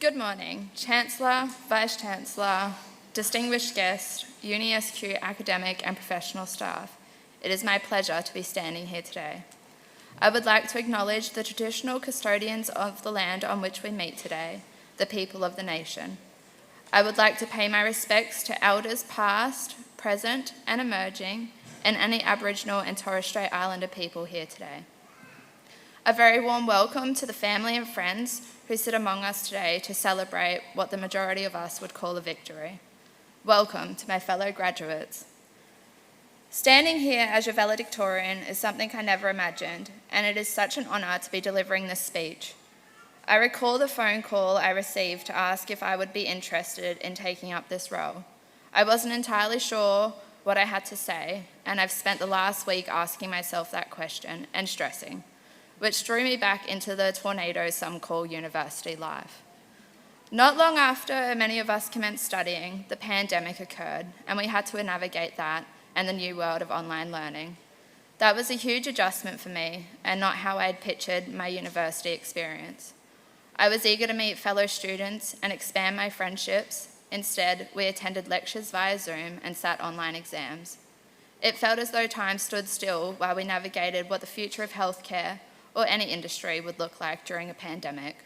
Good morning, Chancellor, Vice-Chancellor, distinguished guests, UniSQ academic and professional staff. It is my pleasure to be standing here today. I would like to acknowledge the traditional custodians of the land on which we meet today, the people of the nation. I would like to pay my respects to elders past, present and emerging, and any Aboriginal and Torres Strait Islander people here today. A very warm welcome to the family and friends who sit among us today to celebrate what the majority of us would call a victory. Welcome to my fellow graduates. Standing here as your valedictorian is something I never imagined, and it is such an honour to be delivering this speech. I recall the phone call I received to ask if I would be interested in taking up this role. I wasn't entirely sure what I had to say, and I've spent the last week asking myself that question and stressing, which drew me back into the tornado some call university life. Not long after many of us commenced studying, the pandemic occurred, and we had to navigate that and the new world of online learning. That was a huge adjustment for me, and not how I'd pictured my university experience. I was eager to meet fellow students and expand my friendships. Instead, we attended lectures via Zoom and sat online exams. It felt as though time stood still while we navigated what the future of healthcare or any industry would look like during a pandemic.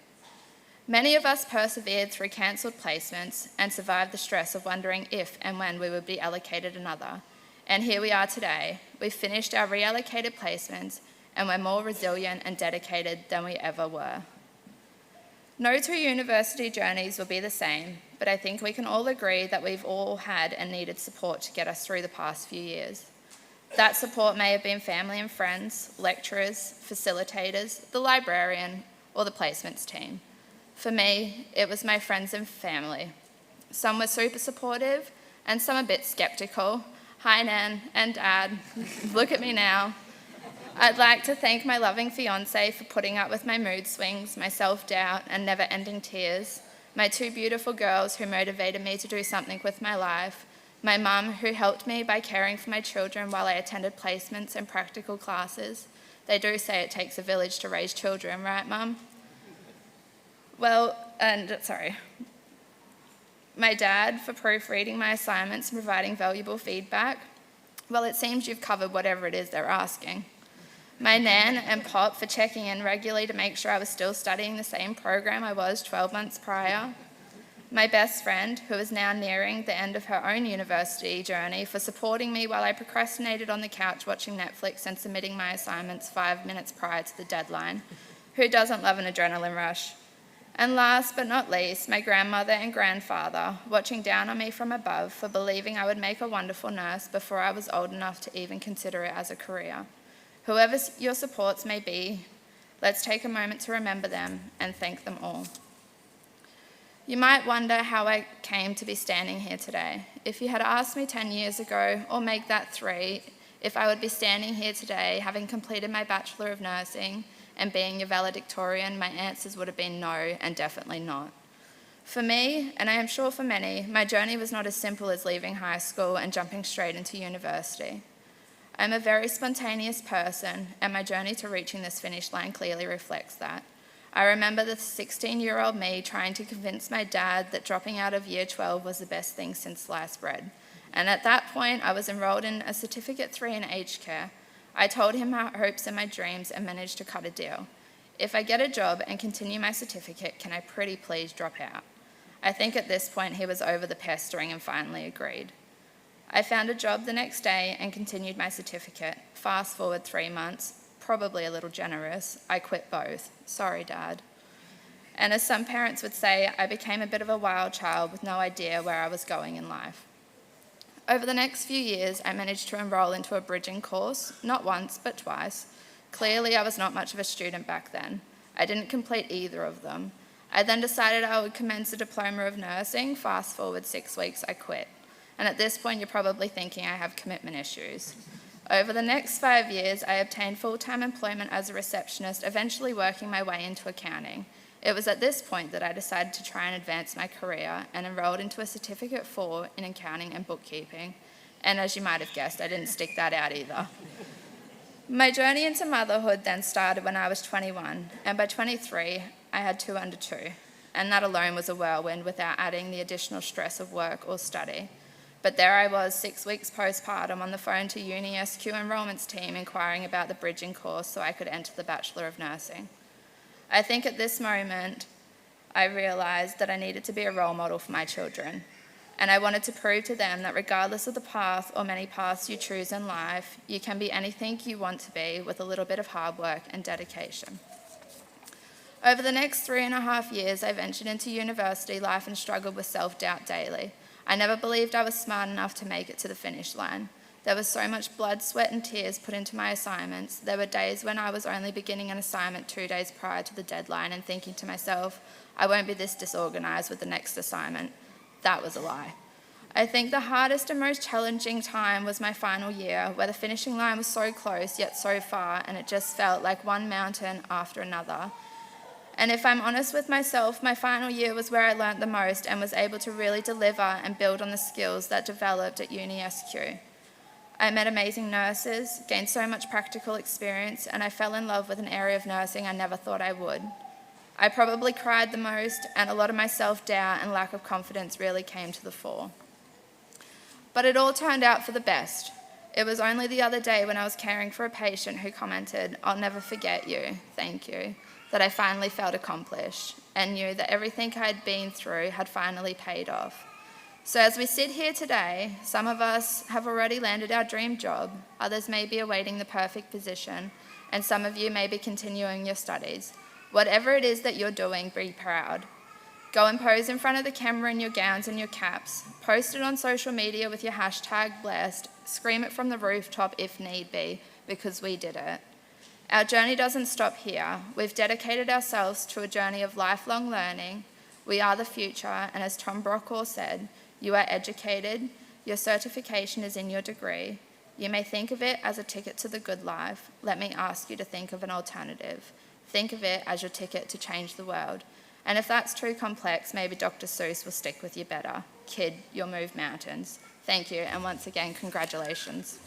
Many of us persevered through cancelled placements and survived the stress of wondering if and when we would be allocated another. And here we are today. We've finished our reallocated placements and we're more resilient and dedicated than we ever were. No two university journeys will be the same, but I think we can all agree that we've all had and needed support to get us through the past few years. That support may have been family and friends, lecturers, facilitators, the librarian, or the placements team. For me, it was my friends and family. Some were super supportive, and some a bit skeptical. Hi, Nan and Dad, look at me now. I'd like to thank my loving fiancé for putting up with my mood swings, my self-doubt, and never-ending tears, my two beautiful girls who motivated me to do something with my life, my mum who helped me by caring for my children while I attended placements and practical classes. They do say it takes a village to raise children, right, Mum? My dad for proofreading my assignments and providing valuable feedback. Well, it seems you've covered whatever it is they're asking. My nan and pop for checking in regularly to make sure I was still studying the same program I was 12 months prior. My best friend, who is now nearing the end of her own university journey, for supporting me while I procrastinated on the couch watching Netflix and submitting my assignments 5 minutes prior to the deadline. Who doesn't love an adrenaline rush? And last but not least, my grandmother and grandfather, watching down on me from above for believing I would make a wonderful nurse before I was old enough to even consider it as a career. Whoever your supports may be, let's take a moment to remember them and thank them all. You might wonder how I came to be standing here today. If you had asked me 10 years ago, or make that 3, if I would be standing here today having completed my Bachelor of Nursing and being your valedictorian, my answers would have been no and definitely not. For me, and I am sure for many, my journey was not as simple as leaving high school and jumping straight into university. I'm a very spontaneous person, and my journey to reaching this finish line clearly reflects that. I remember the 16-year-old me trying to convince my dad that dropping out of year 12 was the best thing since sliced bread. And at that point, I was enrolled in a Certificate 3 in aged care. I told him my hopes and my dreams and managed to cut a deal. If I get a job and continue my certificate, can I pretty please drop out? I think at this point he was over the pestering and finally agreed. I found a job the next day and continued my certificate. Fast forward 3 months, probably a little generous, I quit both. Sorry, Dad. And as some parents would say, I became a bit of a wild child with no idea where I was going in life. Over the next few years, I managed to enroll into a bridging course, not once, but twice. Clearly, I was not much of a student back then. I didn't complete either of them. I then decided I would commence a diploma of nursing. Fast forward 6 weeks, I quit. And at this point, you're probably thinking I have commitment issues. Over the next 5 years, I obtained full-time employment as a receptionist, eventually working my way into accounting. It was at this point that I decided to try and advance my career and enrolled into a Certificate 4 in accounting and bookkeeping. And as you might have guessed, I didn't stick that out either. My journey into motherhood then started when I was 21, and by 23, I had 2 under 2. and that alone was a whirlwind without adding the additional stress of work or study. But there I was, 6 weeks postpartum, on the phone to UniSQ enrolments team inquiring about the bridging course so I could enter the Bachelor of Nursing. I think at this moment, I realised that I needed to be a role model for my children, and I wanted to prove to them that regardless of the path or many paths you choose in life, you can be anything you want to be with a little bit of hard work and dedication. Over the next 3.5 years, I ventured into university life and struggled with self-doubt daily. I never believed I was smart enough to make it to the finish line. There was so much blood, sweat and tears put into my assignments. There were days when I was only beginning an assignment 2 days prior to the deadline and thinking to myself, I won't be this disorganised with the next assignment. That was a lie. I think the hardest and most challenging time was my final year, where the finishing line was so close yet so far, and it just felt like one mountain after another. And if I'm honest with myself, my final year was where I learnt the most and was able to really deliver and build on the skills that developed at UniSQ. I met amazing nurses, gained so much practical experience, and I fell in love with an area of nursing I never thought I would. I probably cried the most, and a lot of my self-doubt and lack of confidence really came to the fore. But it all turned out for the best. It was only the other day when I was caring for a patient who commented, "I'll never forget you, thank you," that I finally felt accomplished and knew that everything I had been through had finally paid off. So as we sit here today, some of us have already landed our dream job, others may be awaiting the perfect position, and some of you may be continuing your studies. Whatever it is that you're doing, be proud. Go and pose in front of the camera in your gowns and your caps. Post it on social media with your hashtag blessed. Scream it from the rooftop if need be, because we did it. Our journey doesn't stop here. We've dedicated ourselves to a journey of lifelong learning. We are the future, and as Tom Brokaw said, you are educated, your certification is in your degree. You may think of it as a ticket to the good life. Let me ask you to think of an alternative. Think of it as your ticket to change the world. And if that's too complex, maybe Dr. Seuss will stick with you better. Kid, you'll move mountains. Thank you, and once again, congratulations.